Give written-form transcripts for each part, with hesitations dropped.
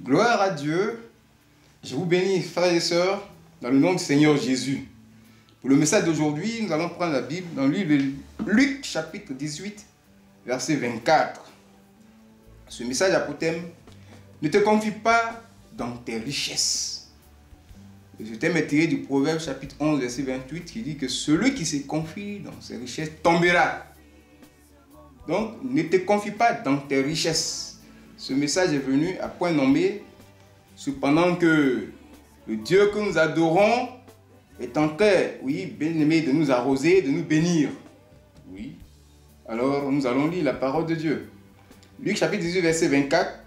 Gloire à Dieu. Je vous bénis, frères et sœurs, dans le nom du Seigneur Jésus. Pour le message d'aujourd'hui, nous allons prendre la Bible dans le livre de Luc, chapitre 18, verset 24. Ce message a pour thème « Ne te confie pas dans tes richesses ». Ce thème est tiré du Proverbe, chapitre 11, verset 28, qui dit que celui qui se confie dans ses richesses tombera. Donc, ne te confie pas dans tes richesses. Ce message est venu à point nommé, cependant que le Dieu que nous adorons est en train, oui, bien aimé, de nous arroser, de nous bénir. Oui. Alors, nous allons lire la parole de Dieu. Luc chapitre 18, verset 24.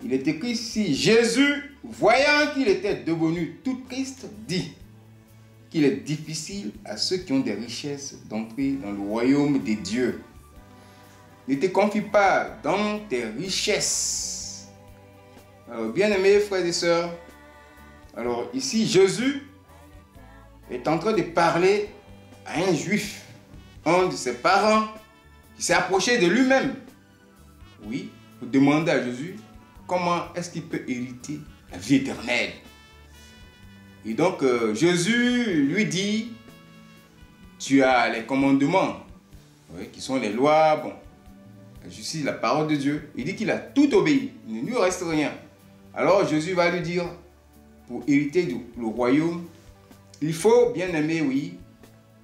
Il est écrit ici, Jésus, voyant qu'il était devenu tout triste, dit qu'il est difficile à ceux qui ont des richesses d'entrer dans le royaume des dieux. Ne te confie pas dans tes richesses. Alors, bien-aimés frères et sœurs, alors ici, Jésus est en train de parler à un juif, un de ses parents, qui s'est approché de lui-même. Oui, pour demander à Jésus comment est-ce qu'il peut hériter la vie éternelle. Et donc, Jésus lui dit, tu as les commandements, oui, qui sont les lois, bon, la justice, la parole de Dieu. Il dit qu'il a tout obéi, il ne lui reste rien. Alors Jésus va lui dire, pour hériter le royaume, il faut, bien aimer, oui,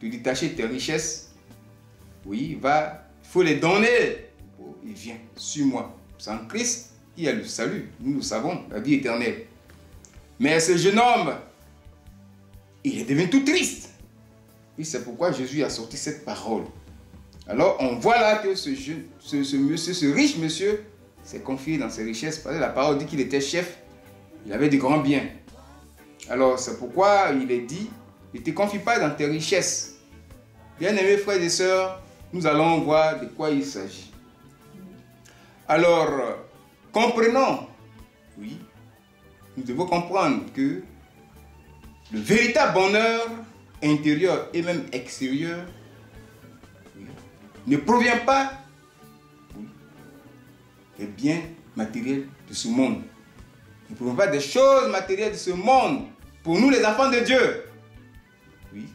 te détacher de tes richesses. Oui, il faut les donner. Oh, il vient, suis-moi. C'est en Christ qu'il y a le salut. Nous le savons, la vie éternelle. Mais ce jeune homme, il est devenu tout triste. Et c'est pourquoi Jésus a sorti cette parole. Alors, on voit là que ce riche monsieur s'est confié dans ses richesses. Parce que la parole dit qu'il était chef, il avait de grands biens. Alors, c'est pourquoi il est dit, ne te confie pas dans tes richesses. Bien-aimés frères et sœurs, nous allons voir de quoi il s'agit. Alors, comprenons, oui, nous devons comprendre que le véritable bonheur intérieur et même extérieur ne provient pas des biens matériels de ce monde. Ne provient pas des choses matérielles de ce monde. Pour nous, les enfants de Dieu, oui,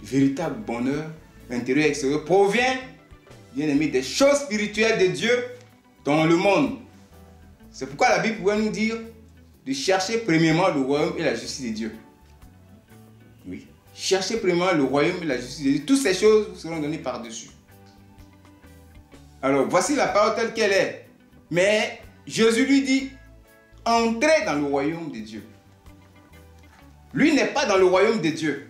le véritable bonheur intérieur et extérieur provient, bien aimé, des choses spirituelles de Dieu dans le monde. C'est pourquoi la Bible pourrait nous dire de chercher premièrement le royaume et la justice de Dieu. Oui. Cherchez premièrement le royaume et la justice de Dieu. Toutes ces choses vous seront données par-dessus. Alors, voici la parole telle qu'elle est. Mais Jésus lui dit, entrez dans le royaume de Dieu. Lui n'est pas dans le royaume de Dieu.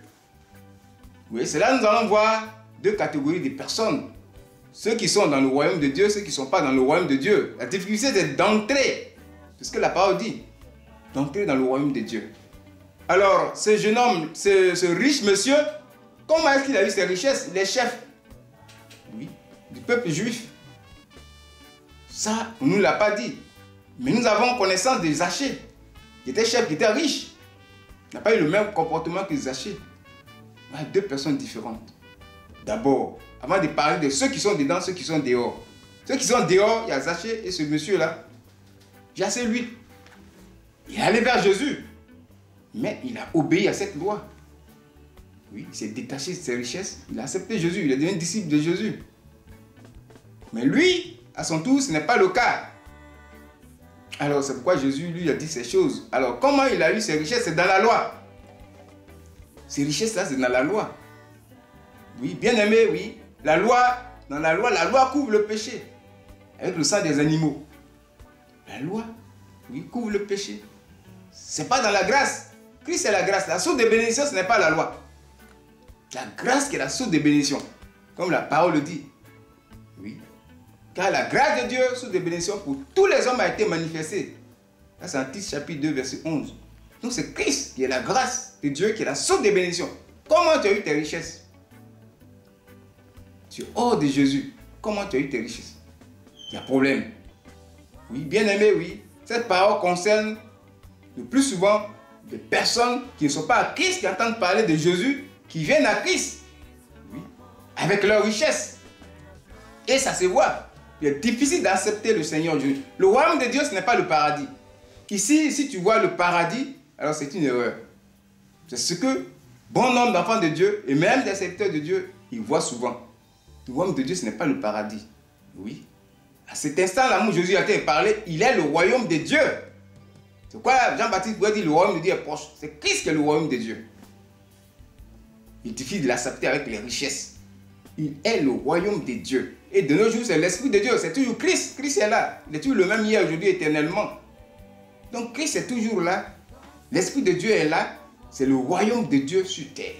Oui, c'est là que nous allons voir deux catégories de personnes. Ceux qui sont dans le royaume de Dieu, ceux qui ne sont pas dans le royaume de Dieu. La difficulté, c'est d'entrer. C'est ce que la parole dit. D'entrer dans le royaume de Dieu. Alors, ce jeune homme, ce riche monsieur, comment est-ce qu'il a eu ses richesses? Il est chef, oui, du peuple juif. Ça, on ne nous l'a pas dit. Mais nous avons connaissance de Zachée, qui était chef, qui était riche. Il n'a pas eu le même comportement que Zachée. Il y a deux personnes différentes. D'abord, avant de parler de ceux qui sont dedans, ceux qui sont dehors. Ceux qui sont dehors, il y a Zachée et ce monsieur-là. Zachée, lui, il est allé vers Jésus. Mais il a obéi à cette loi. Oui, il s'est détaché de ses richesses. Il a accepté Jésus. Il est devenu disciple de Jésus. Mais lui, à son tour, ce n'est pas le cas. Alors, c'est pourquoi Jésus lui a dit ces choses. Alors, comment il a eu ses richesses? C'est dans la loi. Ces richesses-là, c'est dans la loi. Oui, bien aimé, oui. La loi, dans la loi couvre le péché. Avec le sang des animaux. La loi, oui, couvre le péché. Ce n'est pas dans la grâce. Christ est la grâce. La source de bénédiction, ce n'est pas la loi. La grâce qui est la source de bénédiction. Comme la parole le dit. Oui. Car la grâce de Dieu, source de bénédiction pour tous les hommes a été manifestée. Là, c'est en Tite chapitre 2, verset 11. Donc c'est Christ qui est la grâce de Dieu, qui est la source de bénédiction. Comment tu as eu tes richesses? Tu es hors de Jésus. Comment tu as eu tes richesses? Il y a problème. Oui, bien aimé, oui. Cette parole concerne le plus souvent des personnes qui ne sont pas à Christ, qui entendent parler de Jésus, qui viennent à Christ, oui, avec leur richesse. Et ça se voit. Il est difficile d'accepter le Seigneur Jésus. Le royaume de Dieu, ce n'est pas le paradis. Ici, si tu vois le paradis, alors c'est une erreur. C'est ce que bon nombre d'enfants de Dieu et même des serviteurs de Dieu, ils voient souvent. Le royaume de Dieu, ce n'est pas le paradis. Oui. À cet instant-là où Jésus a été parlé, il est le royaume de Dieu. C'est quoi Jean-Baptiste pourrait dire le royaume de Dieu est proche? C'est Christ qui est le royaume de Dieu. Il est difficile de l'accepter avec les richesses. Il est le royaume de Dieu. Et de nos jours, c'est l'Esprit de Dieu. C'est toujours Christ. Christ est là. Il est toujours le même hier, aujourd'hui, éternellement. Donc Christ est toujours là. L'Esprit de Dieu est là. C'est le royaume de Dieu sur terre.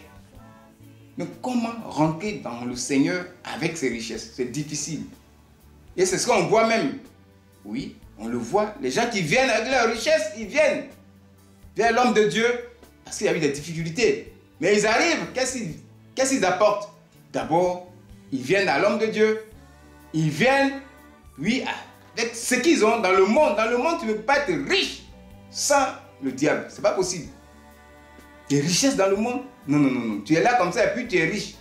Donc comment rentrer dans le Seigneur avec ses richesses? C'est difficile. Et c'est ce qu'on voit même. Oui, on le voit. Les gens qui viennent avec leurs richesses, ils viennent vers l'homme de Dieu parce qu'il y a eu des difficultés. Mais ils arrivent, qu'est-ce qu'ils apportent? D'abord, ils viennent à l'homme de Dieu. Ils viennent, oui, avec ce qu'ils ont dans le monde. Dans le monde, tu ne peux pas être riche sans le diable. Ce n'est pas possible. Des richesses dans le monde? Non, non, non, non. Tu es là comme ça et puis tu es riche.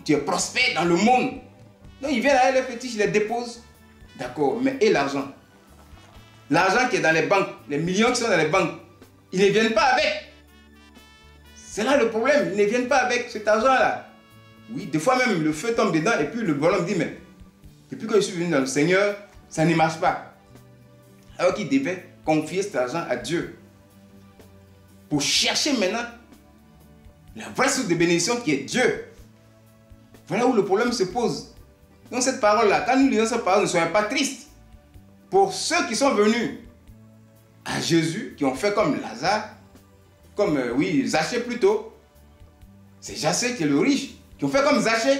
Tu es prospère dans le monde. Donc ils viennent avec les fétiches, ils les déposent. D'accord, mais et l'argent? L'argent qui est dans les banques, les millions qui sont dans les banques, ils ne viennent pas avec. C'est là le problème, ils ne viennent pas avec cet argent-là. Oui, des fois même le feu tombe dedans et puis le bonhomme dit, mais depuis que je suis venu dans le Seigneur, ça ne marche pas. Alors qu'il devait confier cet argent à Dieu. Pour chercher maintenant la vraie source de bénédiction qui est Dieu. Voilà où le problème se pose. Donc cette parole-là, quand nous lisons cette parole, ne soyons pas tristes. Pour ceux qui sont venus à Jésus, qui ont fait comme Lazare, comme, Zachée plutôt, c'est Zachée qui est le riche, qui ont fait comme Zachée.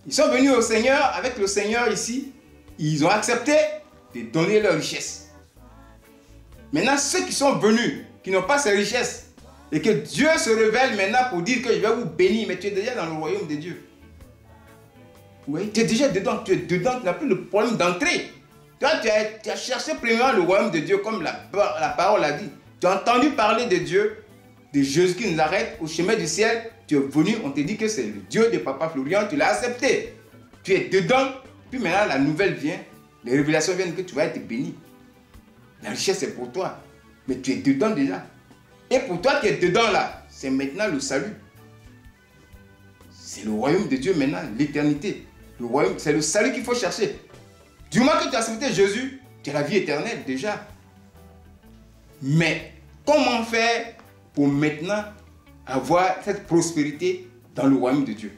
Ils sont venus au Seigneur, avec le Seigneur ici, ils ont accepté de donner leur richesse. Maintenant, ceux qui sont venus, qui n'ont pas ces richesses, et que Dieu se révèle maintenant pour dire que je vais vous bénir, mais tu es déjà dans le royaume de Dieu. Oui, tu es déjà dedans, tu n'as plus le problème d'entrée. Toi, tu as cherché premièrement le royaume de Dieu, comme la parole a dit. Tu as entendu parler de Dieu, de Jésus qui nous arrête au chemin du ciel. Tu es venu, on te dit que c'est le Dieu de Papa Florian, tu l'as accepté. Tu es dedans, puis maintenant la nouvelle vient, les révélations viennent que tu vas être béni. La richesse est pour toi, mais tu es dedans déjà. Et pour toi qui es dedans là, c'est maintenant le salut. C'est le royaume de Dieu maintenant, l'éternité. Le royaume, c'est le salut qu'il faut chercher. Du moment que tu as accepté Jésus, tu as la vie éternelle déjà. Mais comment faire pour maintenant avoir cette prospérité dans le royaume de Dieu?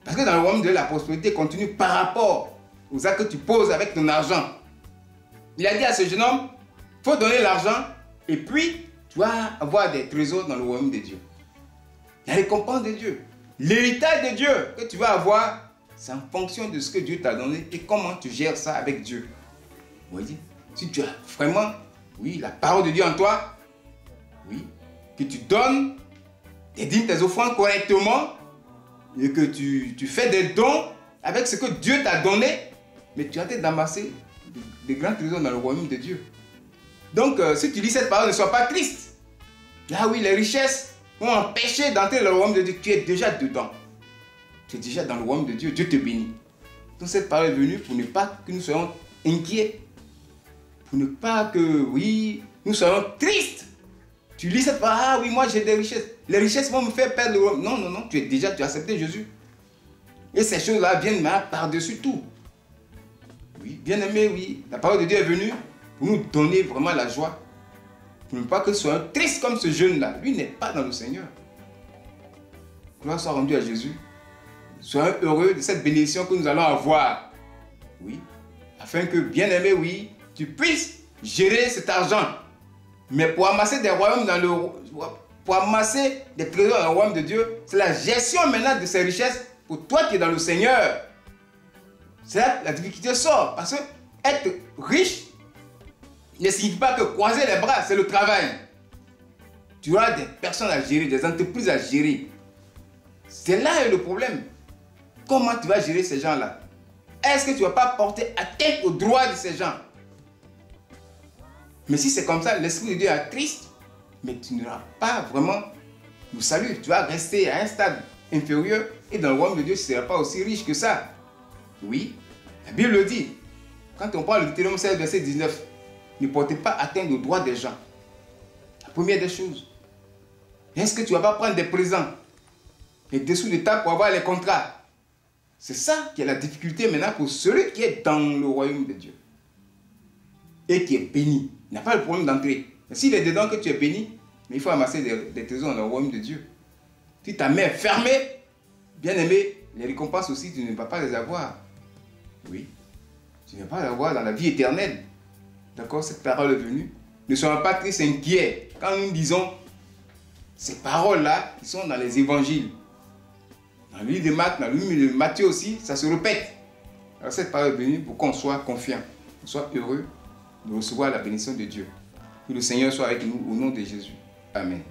Parce que dans le royaume de Dieu, la prospérité continue par rapport aux actes que tu poses avec ton argent. Il a dit à ce jeune homme, il faut donner l'argent et puis tu vas avoir des trésors dans le royaume de Dieu. La récompense de Dieu. L'héritage de Dieu que tu vas avoir, c'est en fonction de ce que Dieu t'a donné et comment tu gères ça avec Dieu. Vous voyez? Si tu as vraiment, la parole de Dieu en toi, que tu donnes tes dîmes, tes offrandes correctement et que tu fais des dons avec ce que Dieu t'a donné, mais tu as été d'amasser des grands trésors dans le royaume de Dieu. Donc, si tu lis cette parole, ne sois pas triste. Là, les richesses vont empêcher d'entrer dans le royaume de Dieu. Tu es déjà dedans. Tu es déjà dans le royaume de Dieu. Dieu te bénit. Donc, cette parole est venue pour ne pas que nous soyons inquiets. Pour ne pas que, nous soyons tristes. Tu lis cette parole, moi j'ai des richesses. Les richesses vont me faire perdre le royaume. Non, non, non, tu as accepté Jésus. Et ces choses-là viennent maintenant par-dessus tout. Oui, bien aimé, la parole de Dieu est venue pour nous donner vraiment la joie. Pour ne pas que nous soyons tristes comme ce jeune-là. Lui n'est pas dans le Seigneur. Gloire soit rendue à Jésus. Soyons heureux de cette bénédiction que nous allons avoir. Afin que, bien aimé, tu puisses gérer cet argent. Mais pour amasser des royaumes pour amasser des trésors dans le royaume de Dieu, c'est la gestion maintenant de ces richesses pour toi qui es dans le Seigneur. C'est là que la difficulté sort. Parce que être riche ne signifie pas que croiser les bras, c'est le travail. Tu auras des personnes à gérer, des entreprises à gérer. C'est là le problème. Comment tu vas gérer ces gens-là? Est-ce que tu ne vas pas porter atteinte aux droits de ces gens? Mais si c'est comme ça, l'Esprit de Dieu est triste, mais tu n'auras pas vraiment le salut. Tu vas rester à un stade inférieur et dans le royaume de Dieu, tu ne seras pas aussi riche que ça. La Bible le dit. Quand on parle de Deutéronome 16, verset 19, ne portez pas atteinte aux droits des gens. La première des choses. Est-ce que tu ne vas pas prendre des présents et dessous de table pour avoir les contrats? C'est ça qui est la difficulté maintenant pour celui qui est dans le royaume de Dieu. Et qui est béni. Il n'a pas le problème d'entrer. Mais s'il est dedans que tu es béni, mais il faut amasser des trésors dans le royaume de Dieu. Si ta main est fermée, bien aimé, les récompenses aussi, tu ne vas pas les avoir. Oui. Tu ne vas pas les avoir dans la vie éternelle. D'accord? Cette parole est venue. Ne soyons pas tristes, inquiets. Quand nous disons ces paroles-là, qui sont dans les évangiles, dans le livre de Marc, dans le livre de Matthieu aussi, ça se répète. Alors cette parole est venue pour qu'on soit confiant, qu'on soit heureux de recevoir la bénédiction de Dieu. Que le Seigneur soit avec nous au nom de Jésus. Amen.